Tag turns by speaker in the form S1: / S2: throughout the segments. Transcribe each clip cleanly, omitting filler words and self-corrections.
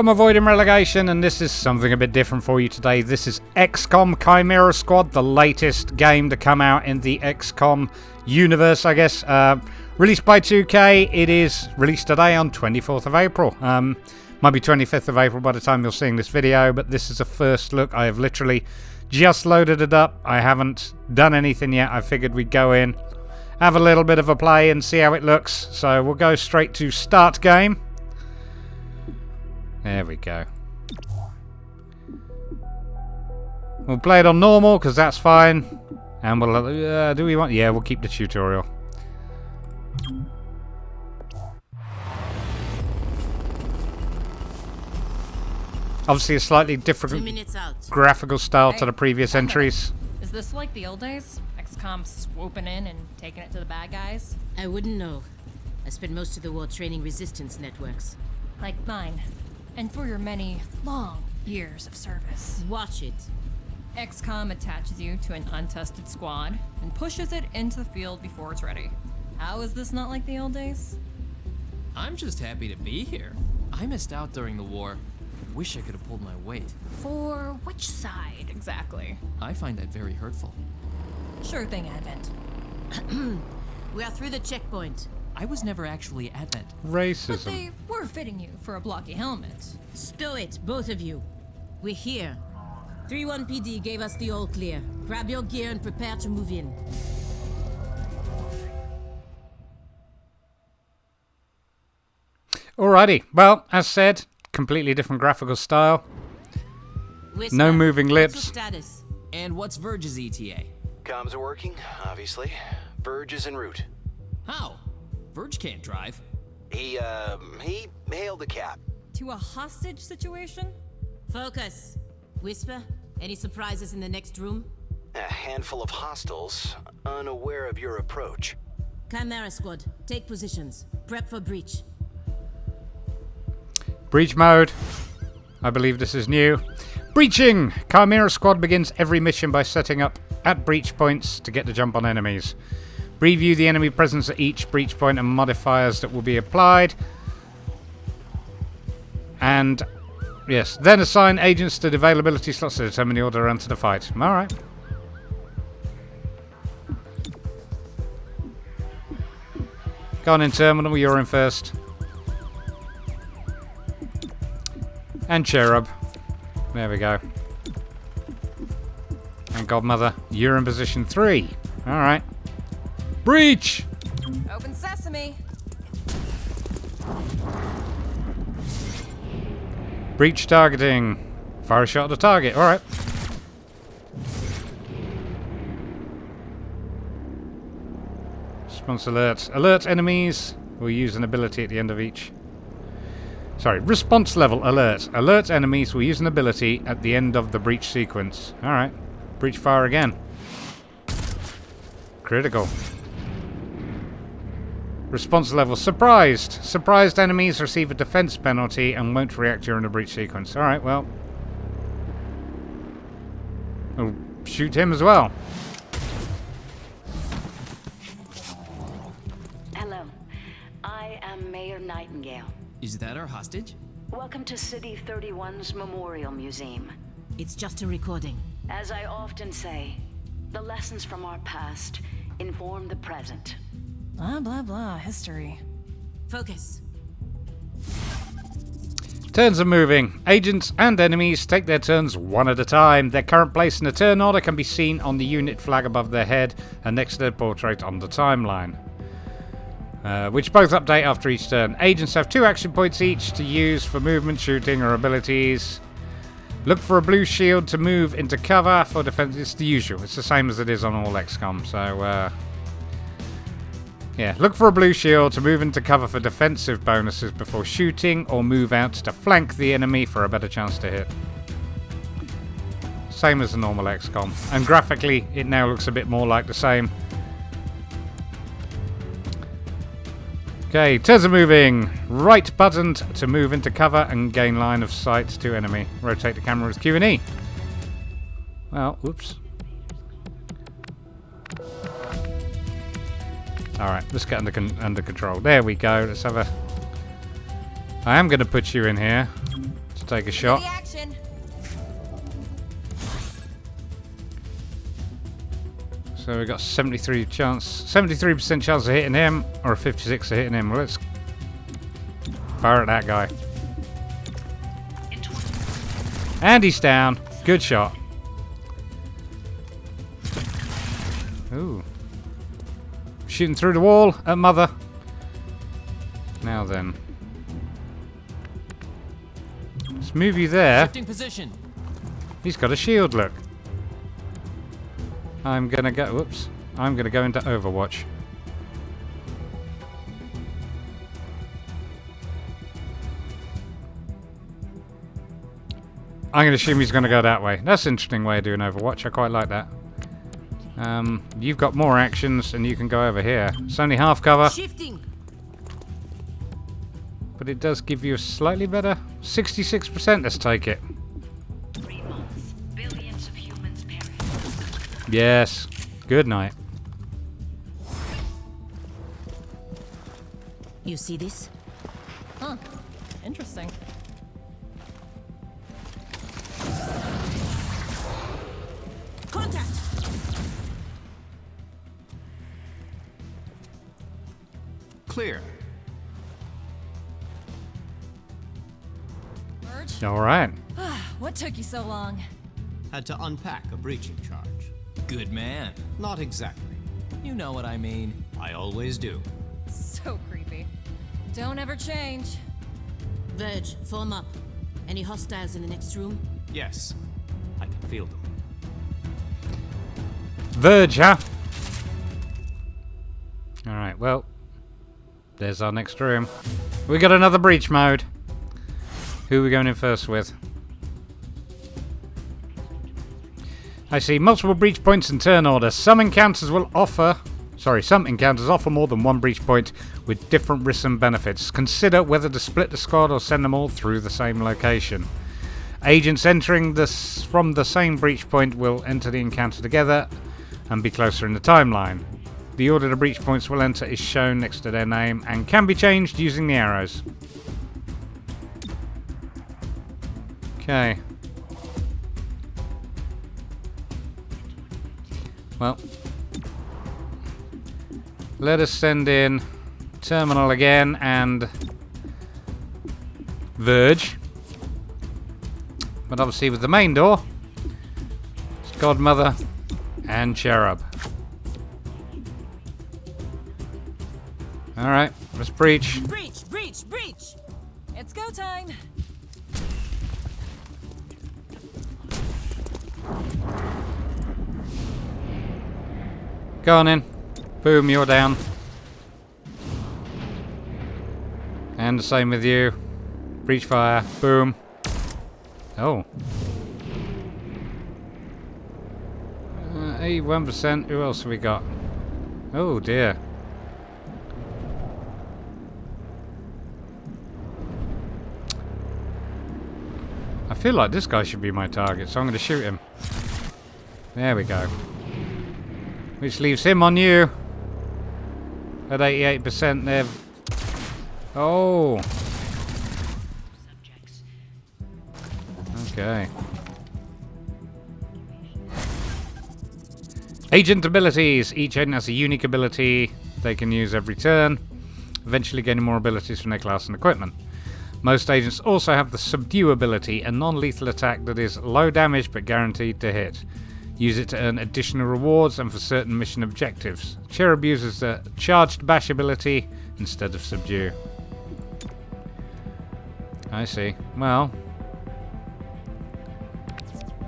S1: I'm avoiding relegation, and this is something a bit different for you today. This is XCOM Chimera Squad, the latest game to come out in the XCOM universe, I guess. Released by 2K, it is released today on 24th of April. Might be 25th of April by the time you're seeing this video, but this is a first look. I have literally just loaded it up. I haven't done anything yet. I figured we'd go in, have a little bit of a play and see how it looks. So we'll go straight to start game. There we go. We'll play it on normal because that's fine. And we'll, do we want? Yeah, we'll keep the tutorial. Obviously a slightly different graphical style to the previous entries.
S2: Is this like the old days? XCOM swooping in and taking it to the bad guys?
S3: I wouldn't know. I spent most of the war training resistance networks.
S2: Like mine. And for your many, long years of service.
S3: Watch it.
S2: XCOM attaches you to an untested squad and pushes it into the field before it's ready. How is this not like the old days?
S4: I'm just happy to be here. I missed out during the war. Wish I could have pulled my weight.
S2: For which side, exactly?
S4: I find that very hurtful.
S2: Sure thing, Advent.
S3: We are through the checkpoint.
S4: I was never actually Advent.
S1: Racism.
S2: But they were fitting you for a blocky helmet.
S3: Stow it, both of you. We're here. 3-1 PD gave us the all clear. Grab your gear and prepare to move in.
S1: Alrighty. Well, as said, completely different graphical style.
S3: Whisper,
S1: No moving
S3: what's
S1: lips.
S3: the status?
S4: And what's Verge's ETA?
S5: Comms are working, obviously. Verge is en route.
S4: How? Verge can't drive.
S5: He hailed a cab.
S2: To a hostage situation?
S3: Focus. Whisper, any surprises in the next room?
S5: A handful of hostiles, unaware of your approach.
S3: Chimera Squad, take positions. Prep for breach.
S1: Breach mode. I believe this is new. Breaching! Chimera Squad begins every mission by setting up at breach points to get the jump on enemies. Preview the enemy presence at each breach point and modifiers that will be applied. And, yes, then assign agents to the availability slots to determine the order to enter the fight. Alright. Go on in terminal, you're in first. And Cherub. There we go. And Godmother, you're in position 3. Alright. Breach!
S2: Open sesame.
S1: Breach targeting. Fire a shot at the target. Alright. Response alert. Alert enemies. We'll use an ability at the end of each. Sorry, response level alert. Alert enemies will use an ability at the end of the breach sequence. Alright. Breach fire again. Critical. Response level surprised. Surprised enemies receive a defense penalty and won't react during the breach sequence. Alright, well. We'll shoot him as well.
S6: Hello. I am Mayor Nightingale.
S4: Is that our hostage?
S6: Welcome to City 31's Memorial Museum.
S3: It's just a recording.
S6: As I often say, the lessons from our past inform the present.
S2: Blah, blah, blah. History.
S3: Focus.
S1: Turns are moving. Agents and enemies take their turns one at a time. Their current place in the turn order can be seen on the unit flag above their head and next to their portrait on the timeline. Which both update after each turn. Agents have 2 action points each to use for movement, shooting, or abilities. Look for a blue shield to move into cover for defense. It's the usual. It's the same as it is on all XCOM. So, yeah. Look for a blue shield to move into cover for defensive bonuses before shooting, or move out to flank the enemy for a better chance to hit. Same as the normal XCOM. And graphically, it now looks a bit more like the same. Okay, turns are moving. Right button to move into cover and gain line of sight to enemy. Rotate the camera with Q and E. Well, whoops. Alright, let's get under control. There we go. Let's have a... I am going to put you in here. to take a shot.
S2: Ready, action.
S1: So we've got 73% chance of hitting him, or a 56 of hitting him. Well, let's fire at that guy. And he's down. Good shot. Ooh. Shooting through the wall at Mother. Now then. Let's move you there.
S4: Shifting position.
S1: He's got a shield, look. I'm gonna go. Whoops. I'm gonna go into Overwatch. I'm gonna assume he's gonna go that way. That's an interesting way of doing Overwatch. I quite like that. You've got more actions, and you can go over here. It's only half cover,
S3: Shifting.
S1: but it does give you a slightly better 66%. Let's take it.
S6: 3 months. Billions of humans perished.
S1: Yes. Good night.
S3: You see this?
S2: Huh. Interesting.
S3: Contact!
S5: Clear.
S2: Merge?
S1: All right.
S2: What took you so long?
S7: Had to unpack a breaching charge.
S4: Good man.
S7: Not exactly.
S4: You know what I mean.
S7: I always do.
S2: So creepy. Don't ever change.
S3: Verge, form up. Any hostiles in the next room?
S7: Yes, I can feel them.
S1: Verge, huh? Alright, well. There's our next room. We got another breach mode. Who are we going in first with? I see multiple breach points in turn order. Some encounters offer more than one breach point with different risks and benefits. Consider whether to split the squad or send them all through the same location. Agents entering from the same breach point will enter the encounter together and be closer in the timeline. The order the breach points will enter is shown next to their name and can be changed using the arrows. Okay. Well, let us send in Terminal again and Verge. But obviously with the main door, it's Godmother and Cherub. Alright, let's breach.
S3: Breach! Breach! Breach!
S2: It's go time.
S1: Go on in. Boom, you're down. And the same with you. Breach fire. Boom. Oh. 81%. Who else have we got? Oh dear. I feel like this guy should be my target, so I'm going to shoot him. There we go. Which leaves him on you. At 88% there. Oh. Okay. Agent abilities. Each agent has a unique ability they can use every turn, eventually gaining more abilities from their class and equipment. Most agents also have the Subdue ability, a non-lethal attack that is low damage but guaranteed to hit. Use it to earn additional rewards and for certain mission objectives. Cherub uses the Charged Bash ability instead of Subdue. I see. Well.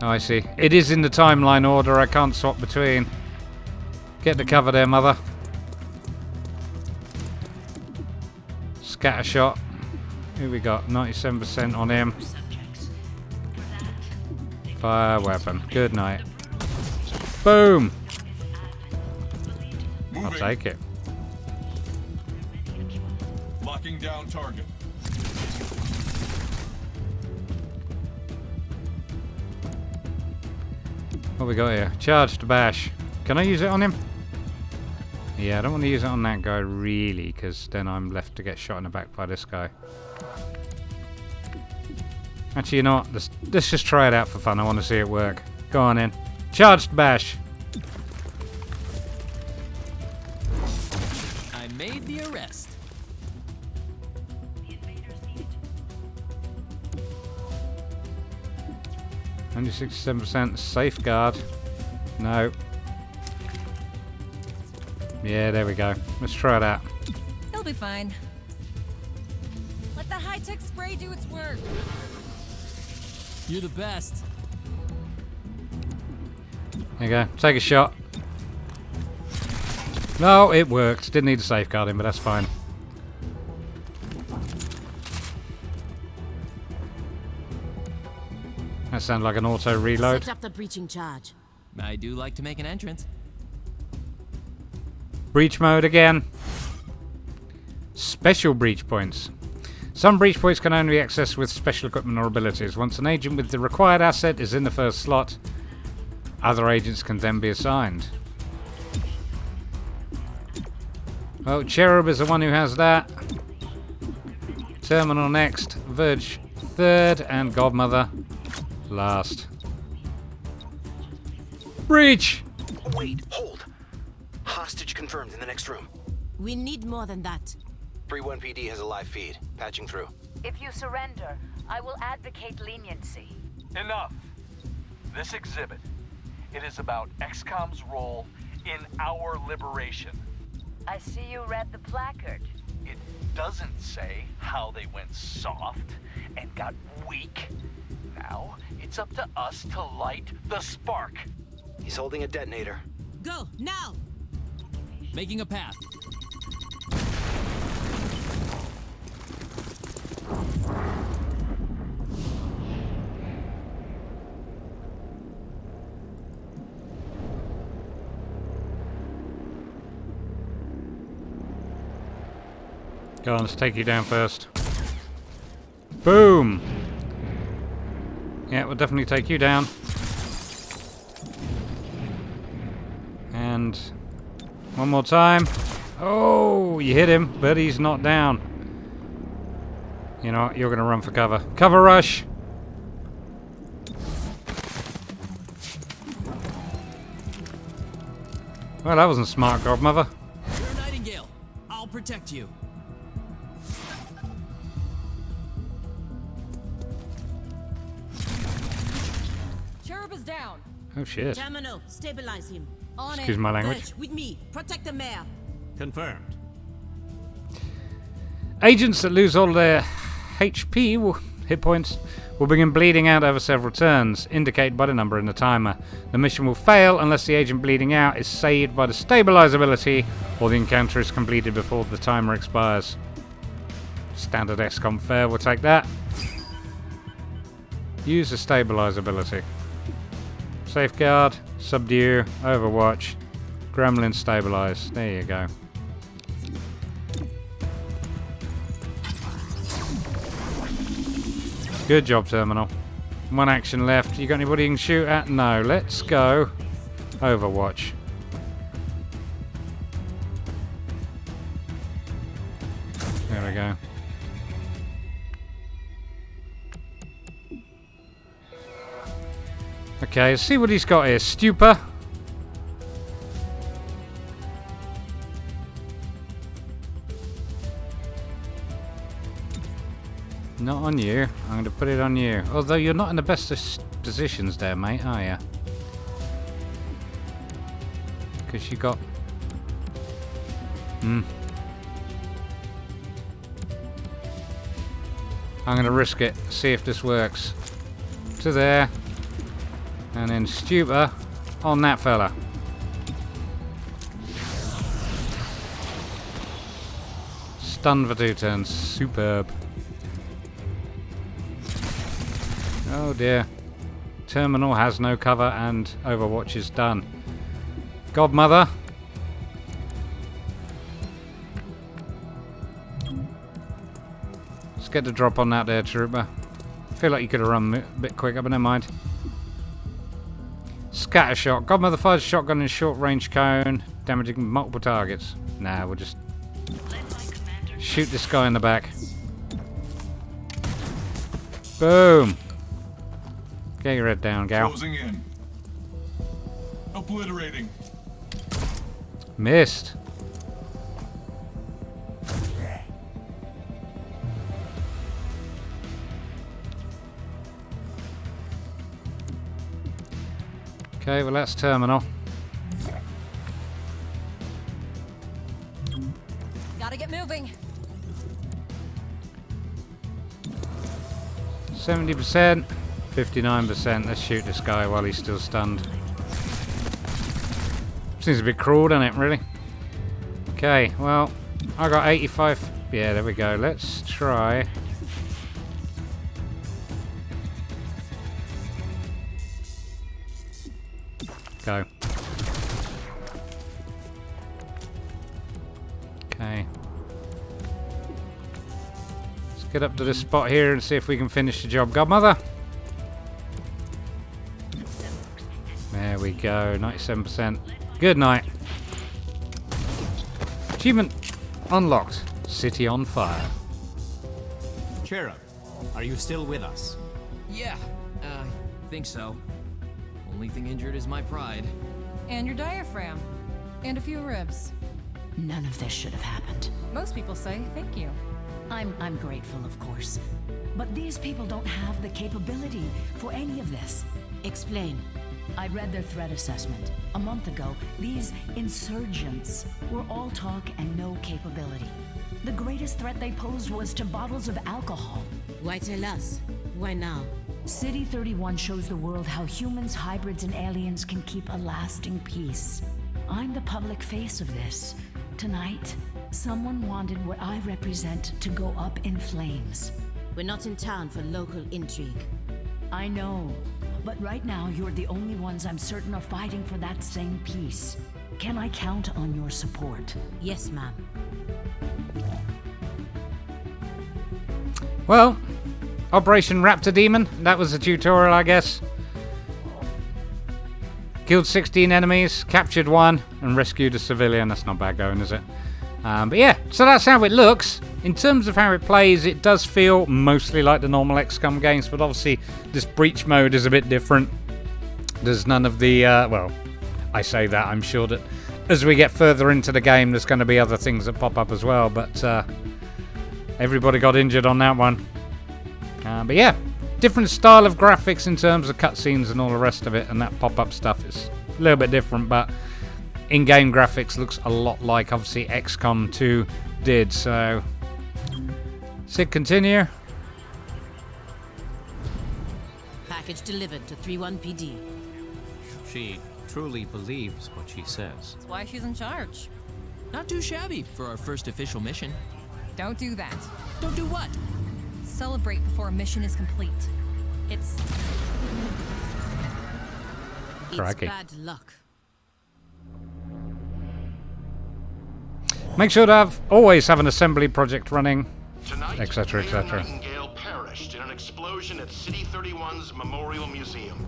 S1: Oh, I see. It is in the timeline order. I can't swap between. Get the cover there, Mother. Scatter shot. Who we got? 97% on him. Fire weapon. Good night. Boom! I'll take it.
S8: Locking down target.
S1: What we got here? Charged bash. Can I use it on him? Yeah, I don't want to use it on that guy really, because then I'm left to get shot in the back by this guy. Actually, you know what? Let's just try it out for fun. I want to see it work. Go on in. Charged bash.
S4: I made the arrest.
S1: 167% safeguard. No. Yeah, there we go. Let's try it out.
S2: He'll be fine. Let the high-tech spray do its work.
S4: You're the best.
S1: There you go. Take a shot. No, it worked. Didn't need to safeguard him, but that's fine. That sounded like an auto reload.
S3: Set up the breaching charge.
S4: I do like to make an entrance.
S1: Breach mode again. Special breach points. Some breach points can only be accessed with special equipment or abilities. Once an agent with the required asset is in the first slot, other agents can then be assigned. Oh, Cherub is the one who has that. Terminal next. Verge third. And Godmother last. Breach!
S5: Wait, hold. Hostage confirmed in the next room.
S3: We need more than that.
S5: 3-1 PD has a live feed. Patching through.
S6: If you surrender, I will advocate leniency.
S8: Enough. This exhibit. It is about XCOM's role in our liberation.
S6: I see you read the placard.
S8: It doesn't say how they went soft and got weak. Now, it's up to us to light the spark.
S5: He's holding a detonator.
S3: Go, now!
S4: Making a path.
S1: Go on, let's take you down first. Boom! Yeah, we'll definitely take you down. And one more time. Oh, you hit him, but he's not down. You know what? You're going to run for cover. Cover rush! Well, that wasn't smart, Godmother.
S4: You're a Nightingale. I'll protect you.
S2: Cherub is down.
S1: Oh, shit.
S3: Terminal, stabilize him.
S2: On
S1: Excuse
S2: it.
S1: my language.
S3: Verge, with me. Protect the mayor.
S7: Confirmed.
S1: Agents that lose all their HP, hit points, will begin bleeding out over several turns, indicated by the number in the timer. The mission will fail unless the agent bleeding out is saved by the stabilize ability or the encounter is completed before the timer expires. Standard XCOM fare, we'll take that. Use the stabilize ability. Safeguard, subdue, overwatch, gremlin stabilize. There you go. Good job, Terminal. One action left. You got anybody you can shoot at? No. Let's go Overwatch. There we go. Okay, let's see what he's got here. Stupor. Not on you. I'm going to put it on you. Although you're not in the best of positions there, mate, are you? Because you got... I'm going to risk it. See if this works. To there. And then stupor on that fella. Stun for 2 turns. Superb. Oh dear. Terminal has no cover and Overwatch is done. Godmother. Let's get the drop on that there, trooper. I feel like you could have run a bit quicker, but never mind. Scatter shot. Godmother fires a shotgun in short range cone, damaging multiple targets. Nah, we'll just shoot this guy in the back. Boom. Get your head down, gal.
S9: Closing in. Obliterating.
S1: Missed. Okay, well that's terminal.
S2: Gotta get moving.
S1: 70%, 59%. Let's shoot this guy while he's still stunned. Seems a bit cruel, doesn't it, really? Okay, well, I got 85. Yeah, there we go. Let's try. Go. Okay. Let's get up to this spot here and see if we can finish the job. Godmother! There we go, 97%. Good night. Achievement unlocked. City on fire.
S7: Chimera, are you still with us?
S4: Yeah, I think so. Only thing injured is my pride.
S2: And your diaphragm. And a few ribs.
S3: None of this should have happened.
S2: Most people say thank you.
S10: I'm grateful, of course. But these people don't have the capability for any of this.
S3: Explain.
S10: I read their threat assessment. A month ago, these insurgents were all talk and no capability. The greatest threat they posed was to bottles of alcohol.
S3: Why tell us? Why now?
S10: City 31 shows the world how humans, hybrids, and aliens can keep a lasting peace. I'm the public face of this. Tonight, someone wanted what I represent to go up in flames.
S3: We're not in town for local intrigue.
S10: I know, but right now you're the only ones I'm certain are fighting for that same peace. Can I count on your support?
S3: Yes, ma'am.
S1: Well, Operation Raptor Demon. That was the tutorial, I guess. Killed 16 enemies, captured one, and rescued a civilian. That's not bad going, is it? But yeah, so that's how it looks. In terms of how it plays, it does feel mostly like the normal XCOM games, but obviously this breach mode is a bit different. There's none of the, well, I say that, I'm sure that as we get further into the game, there's going to be other things that pop up as well, but everybody got injured on that one. But yeah, different style of graphics in terms of cutscenes and all the rest of it, and that pop-up stuff is a little bit different, but in-game graphics looks a lot like obviously XCOM 2 did, so hit continue.
S3: Package delivered to 31 PD.
S7: She truly believes what she says.
S2: That's why she's in charge.
S4: Not too shabby for our first official mission.
S2: Don't do that.
S4: Don't do what?
S2: Celebrate before a mission is complete. It's
S1: Crikey.
S3: bad luck.
S1: Make sure to always have an assembly project running,
S11: Tonight,
S1: etc.,
S11: Mayor
S1: etc.
S11: Nightingale perished in an explosion at City 31's Memorial Museum.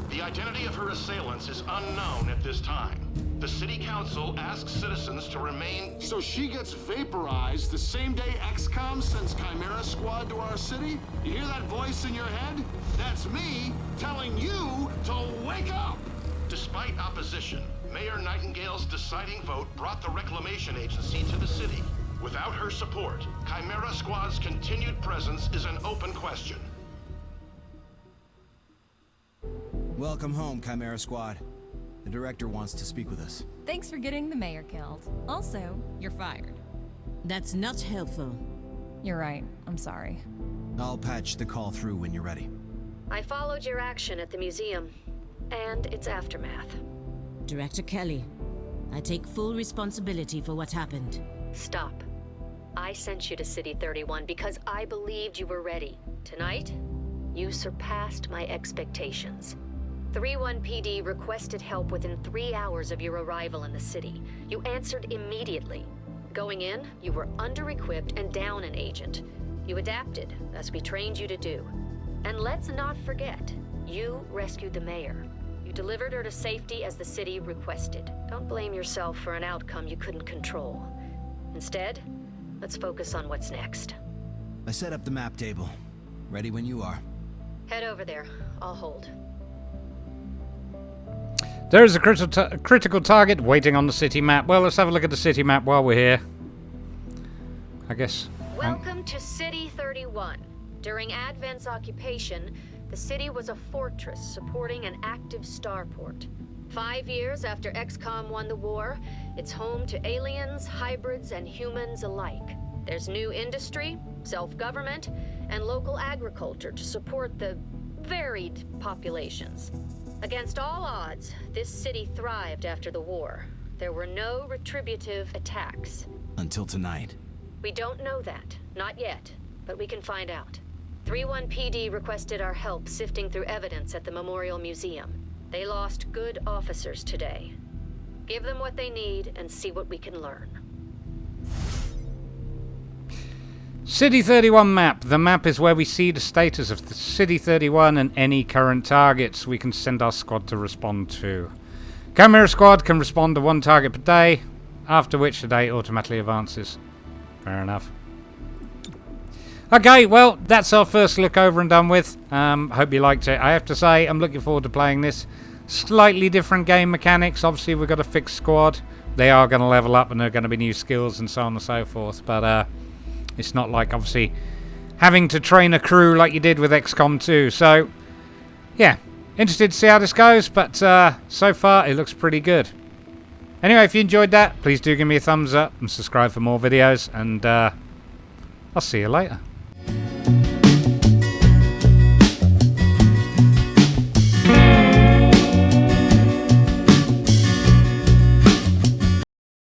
S11: The identity of her assailants is unknown at this time. The City Council asks citizens to remain...
S12: So she gets vaporized the same day XCOM sends Chimera Squad to our city? You hear that voice in your head? That's me telling you to wake up!
S11: Despite opposition, Mayor Nightingale's deciding vote brought the Reclamation Agency to the city. Without her support, Chimera Squad's continued presence is an open question.
S13: Welcome home, Chimera Squad. The director wants to speak with us.
S2: thanks for getting the mayor killed. Also, you're fired.
S3: That's not helpful.
S2: You're right. I'm sorry.
S13: I'll patch the call through when you're ready.
S14: I followed your action at the museum and its aftermath.
S3: Director Kelly, I take full responsibility for what happened.
S14: Stop. I sent you to City 31 because I believed you were ready. Tonight, you surpassed my expectations. 31 PD requested help within 3 hours of your arrival in the city. You answered immediately. Going in, you were under-equipped and down an agent. You adapted, as we trained you to do. And let's not forget, you rescued the mayor. You delivered her to safety as the city requested. Don't blame yourself for an outcome you couldn't control. Instead, let's focus on what's next.
S13: I set up the map table. Ready when you are.
S14: Head over there. I'll hold.
S1: There is a critical target waiting on the city map. Well, let's have a look at the city map while we're here. I guess.
S14: Welcome to City 31. During Advent's occupation, the city was a fortress supporting an active starport. 5 years after XCOM won the war, it's home to aliens, hybrids, and humans alike. There's new industry, self-government, and local agriculture to support the varied populations. Against all odds, this city thrived after the war. There were no retributive attacks.
S13: Until tonight.
S14: We don't know that. Not yet. But we can find out. 3-1 PD requested our help sifting through evidence at the Memorial Museum. They lost good officers today. Give them what they need and see what we can learn.
S1: City 31 map. The map is where we see the status of the City 31 and any current targets we can send our squad to respond to. Chimera squad can respond to 1 target per day, after which the day automatically advances. Fair enough. Okay, well, that's our first look over and done with. Hope you liked it. I have to say, I'm looking forward to playing this. Slightly different game mechanics. Obviously, we've got a fixed squad. They are going to level up and there are going to be new skills and so on and so forth. But it's not like, obviously, having to train a crew like you did with XCOM 2. So, yeah, interested to see how this goes. But so far, it looks pretty good. Anyway, if you enjoyed that, please do give me a thumbs up and subscribe for more videos. And I'll see you later.